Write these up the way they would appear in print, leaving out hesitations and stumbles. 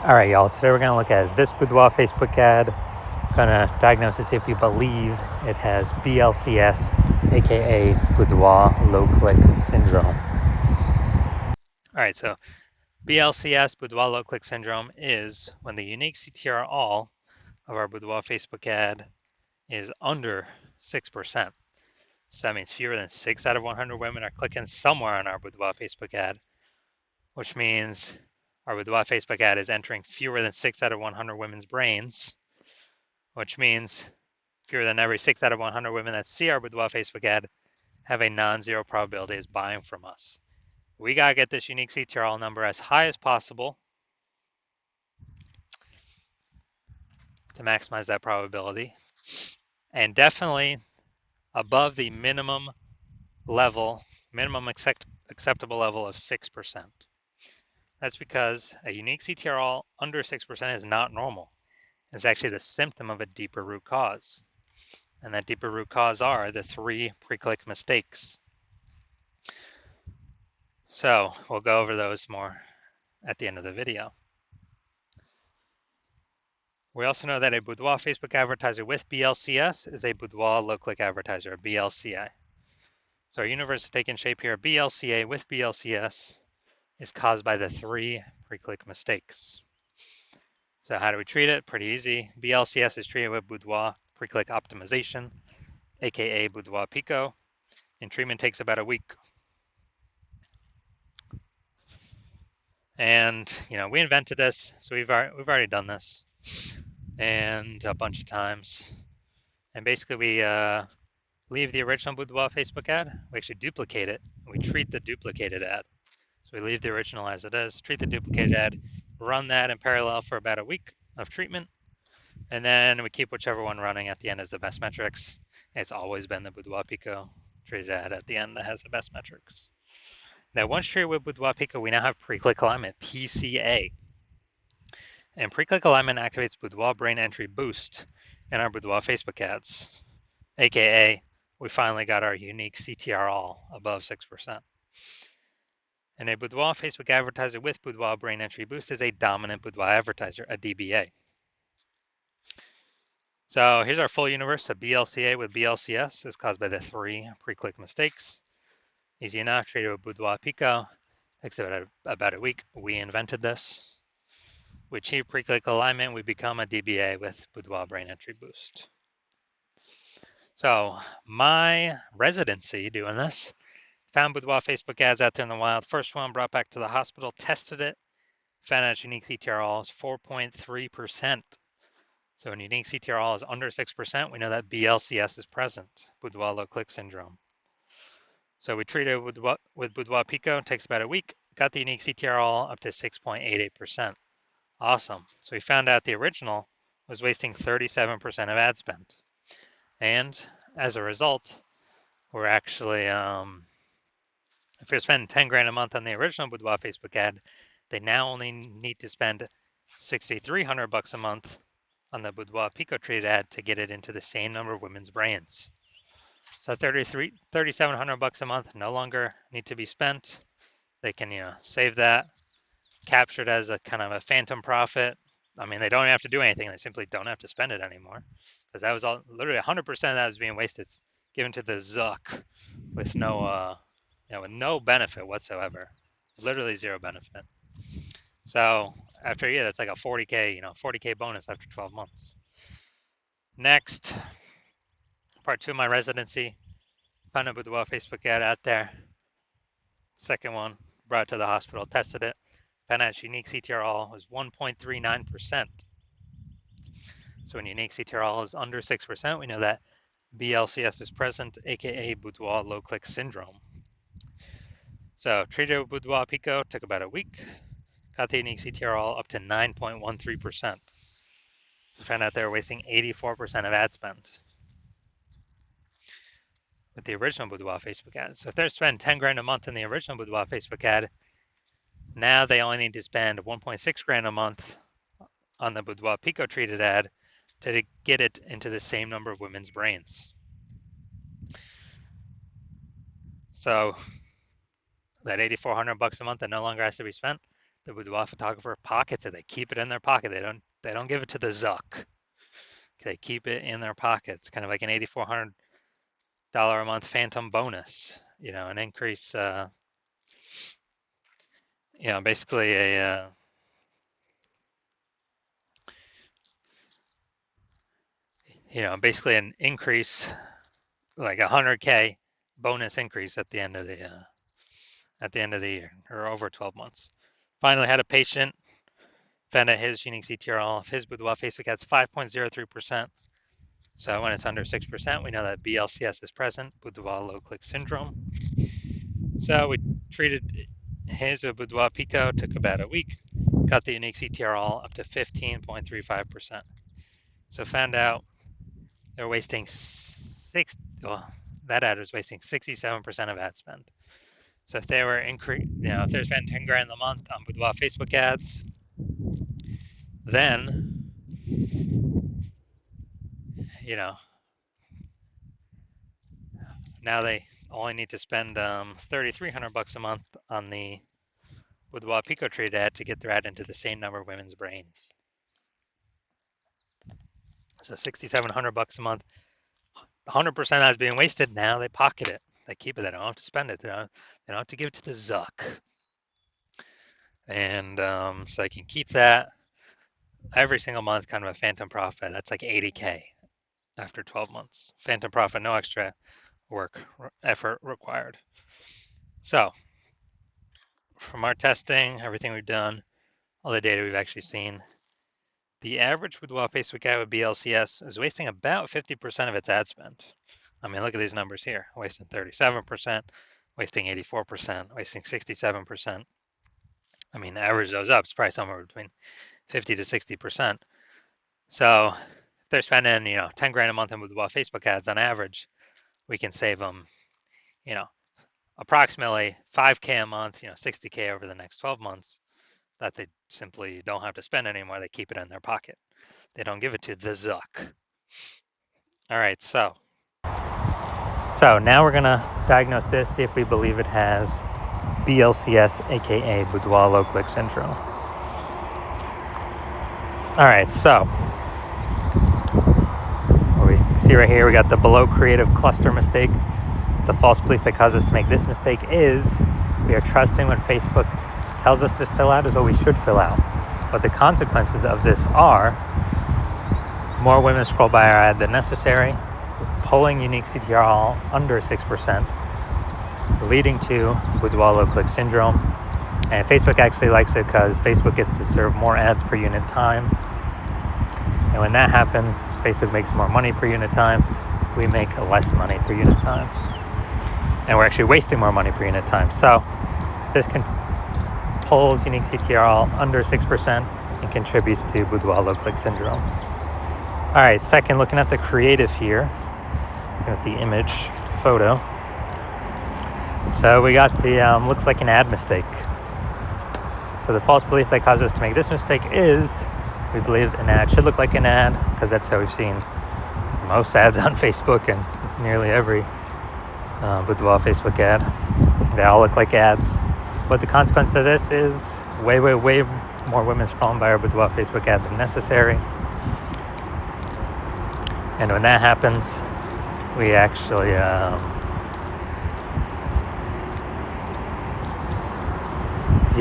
All right, y'all. Today we're going to look at this Boudoir Facebook ad. Going to diagnose it, see if we believe it has BLCS, aka Boudoir Low Click Syndrome. All right, so BLCS, Boudoir Low Click Syndrome, is when the unique CTR all of our Boudoir Facebook ad is under 6%. So that means fewer than 6 out of 100 women are clicking somewhere on our Boudoir Facebook ad, which means our Boudoir Facebook ad is entering fewer than 6 out of 100 women's brains, which means fewer than every 6 out of 100 women that see our Boudoir Facebook ad have a non-zero probability of buying from us. We got to get this unique CTRL number as high as possible to maximize that probability, and definitely above the minimum acceptable level of 6%. That's because a unique CTRL under 6% is not normal. It's actually the symptom of a deeper root cause. And that deeper root cause are the 3 pre-click mistakes. So we'll go over those more at the end of the video. We also know that a Boudoir Facebook advertiser with BLCS is a Boudoir low-click advertiser, a BLCA. So our universe is taking shape here. BLCA with BLCS is caused by the 3 pre-click mistakes. So how do we treat it? Pretty easy. BLCS is treated with Boudoir pre-click optimization, aka Boudoir Pico, and treatment takes about a week. And we invented this, so we've already done this, and a bunch of times. And basically, we leave the original Boudoir Facebook ad. We actually duplicate it. We treat the duplicated ad. So we leave the original as it is, treat the duplicated ad, run that in parallel for about a week of treatment, and then we keep whichever one running at the end as the best metrics. It's always been the Boudoir Pico treated ad at the end that has the best metrics. Now, once treated with Boudoir Pico, we now have pre-click alignment, PCA. And pre-click alignment activates Boudoir brain entry boost in our Boudoir Facebook ads, aka we finally got our unique CTR all above 6%. And a Boudoir Facebook advertiser with Boudoir brain entry boost is a dominant Boudoir advertiser, a DBA. So here's our full universe. A BLCA with BLCS is caused by the 3 pre-click mistakes. Easy enough, treated with Boudoir Pico. Takes about a week. We invented this. We achieve pre-click alignment. We become a DBA with Boudoir brain entry boost. So my residency doing this, found Boudoir Facebook ads out there in the wild. First one brought back to the hospital, tested it, found out its unique CTRL is 4.3%. So when unique CTRL is under 6%, we know that BLCS is present, Boudoir low click syndrome. So we treated it with Boudoir Pico, it takes about a week, got the unique CTRL up to 6.88%. Awesome. So we found out the original was wasting 37% of ad spend. And as a result, we're actually, if you're spending 10 grand a month on the original Boudoir Facebook ad, they now only need to spend $6,300 a month on the Boudoir Pico treated ad to get it into the same number of women's brains. So $3,700 a month no longer need to be spent. They can, save that, capture it as a kind of a phantom profit. I mean, they don't have to do anything. They simply don't have to spend it anymore, because that was all literally 100% of that was being wasted, given to the Zuck with no, with no benefit whatsoever, literally zero benefit. So after a year, that's like a 40K bonus after 12 months. Next, part 2 of my residency, found a Boudoir Facebook ad out there. Second one, brought it to the hospital, tested it, found out its unique CTRL was 1.39%. So when unique CTRL is under 6%, we know that BLCS is present, aka Boudoir low click syndrome. So treated with Boudoir Pico, took about a week, got the unique CTRL up to 9.13%. So found out they were wasting 84% of ad spend with the original Boudoir Facebook ad. So if they're spending 10 grand a month in the original Boudoir Facebook ad, now they only need to spend 1.6 grand a month on the Boudoir Pico treated ad to get it into the same number of women's brains. So that $8,400 a month that no longer has to be spent, The boudoir photographer pockets it. They keep it in their pocket. They don't give it to the Zuck. They keep it in their pockets, kind of like an $8,400 a month phantom bonus. An increase. Basically basically an increase, like a 100K bonus increase at the end of the year, or over 12 months. Finally had a patient, found out his unique CTRL of his boudoir Facebook ads 5.03%. So when it's under 6%, we know that BLCS is present, boudoir low click syndrome. So we treated his with boudoir pico, took about a week, got the unique CTRL up to 15.35%. So found out they're wasting that ad was wasting 67% of ad spend. So if they were if they're spending 10 grand a month on boudoir Facebook ads, then now they only need to spend $3,300 a month on the boudoir pico trade ad to get their ad into the same number of women's brains. So $6,700 a month, 100% ads being wasted. Now they pocket it. They keep it. They don't have to spend it. They don't have to give it to the Zuck. And so they can keep that every single month, kind of a phantom profit. That's like 80K after 12 months. Phantom profit, no extra effort required. So from our testing, everything we've done, all the data we've actually seen, the average boudoir Facebook ad with BLCS is wasting about 50% of its ad spend. I mean, look at these numbers here, wasting 37%, wasting 84%, wasting 67%. I mean, average those up, it's probably somewhere between 50 to 60%. So if they're spending, 10 grand a month in boudoir Facebook ads on average, we can save them, approximately 5K a month, 60K over the next 12 months that they simply don't have to spend anymore. They keep it in their pocket. They don't give it to the Zuck. All right, so now we're gonna diagnose this, see if we believe it has BLCS, aka boudoir low click syndrome. All right, so what we see right here, we got the below creative cluster mistake. The false belief that caused us to make this mistake is we are trusting what Facebook tells us to fill out is what we should fill out. But the consequences of this are more women scroll by our ad than necessary, pulling unique CTRL under 6%, leading to boudoir low click syndrome. And Facebook actually likes it because Facebook gets to serve more ads per unit time. And when that happens, Facebook makes more money per unit time. We make less money per unit time. And we're actually wasting more money per unit time. So this pulls unique CTRL under 6% and contributes to boudoir low click syndrome. All right, second, looking at the creative here, looking at the image photo. So we got the looks like an ad mistake. So the false belief that caused us to make this mistake is we believe an ad should look like an ad, because that's how we've seen most ads on Facebook and nearly every boudoir Facebook ad. They all look like ads. But the consequence of this is way more women scrolling by our boudoir Facebook ad than necessary. And when that happens, we actually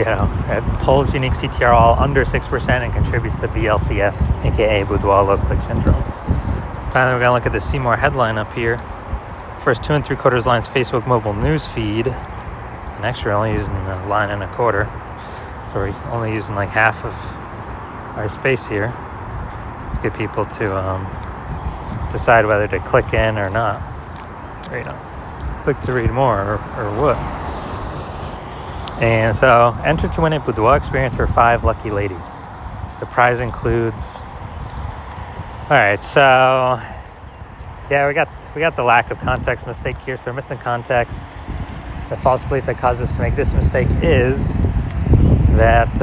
it pulls unique CTRL under 6% and contributes to BLCS, aka boudoir low click syndrome. Finally, we're gonna look at the See More headline up here. First 2 3/4 lines Facebook mobile news feed, and actually we're only using a line and a quarter, so we're only using like half of our space here to get people to decide whether to click in or not, or click to read more or what. And so, enter to win a boudoir experience for 5 lucky ladies. The prize includes. All right, so yeah, we got the lack of context mistake here. So we're missing context. The false belief that caused us to make this mistake is that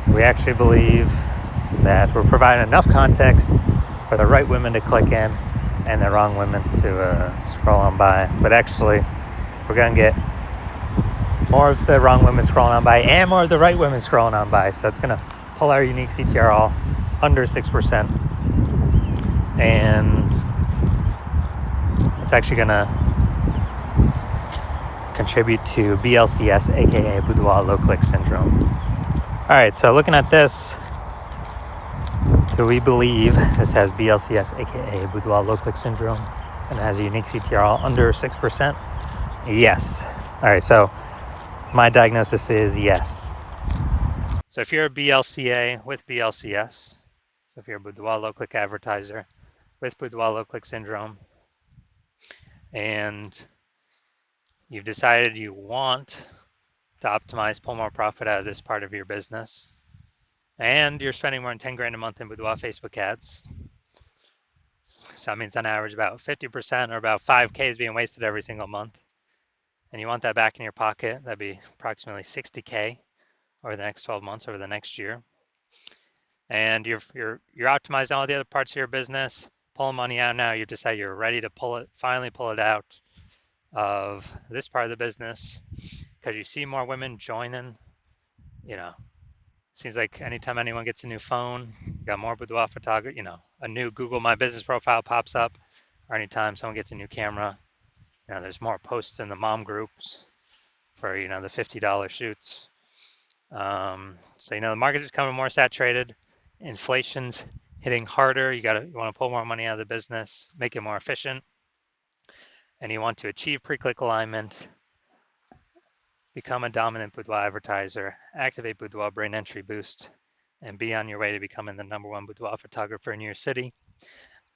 we actually believe that we're providing enough context for the right women to click in and the wrong women to scroll on by. But actually, we're going to get more of the wrong women scrolling on by and more of the right women scrolling on by. So it's going to pull our unique CTR all under 6%. And it's actually going to contribute to BLCS, aka Boudoir low click syndrome. All right, so looking at this, do we believe this has BLCS, aka Boudoir low click syndrome, and it has a unique CTR all under 6%? Yes. All right, so my diagnosis is yes. So if you're a BLCA with BLCS, so if you're a Boudoir low click advertiser with Boudoir low click syndrome, and you've decided you want to optimize, pull more profit out of this part of your business, and you're spending more than 10 grand a month in Boudoir Facebook ads, so that means on average about 50% or about 5K is being wasted every single month, and you want that back in your pocket, that'd be approximately 60K over the next 12 months, over the next year. And you're optimizing all the other parts of your business, pulling money out now. You decide you're ready to finally pull it out of this part of the business because you see more women joining. Seems like anytime anyone gets a new phone, you got more boudoir photography. A new Google My Business profile pops up, or anytime someone gets a new camera, there's more posts in the mom groups for the $50 shoots. So the market is becoming more saturated. Inflation's hitting harder. You want to pull more money out of the business, make it more efficient, and you want to achieve pre-click alignment, become a dominant boudoir advertiser, activate Boudoir brain entry boost, and be on your way to becoming the #1 boudoir photographer in your city.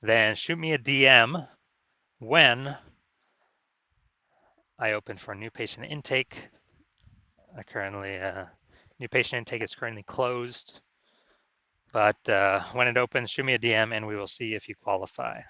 Then shoot me a DM when I open for new patient intake. New patient intake is currently closed. But when it opens, shoot me a DM and we will see if you qualify.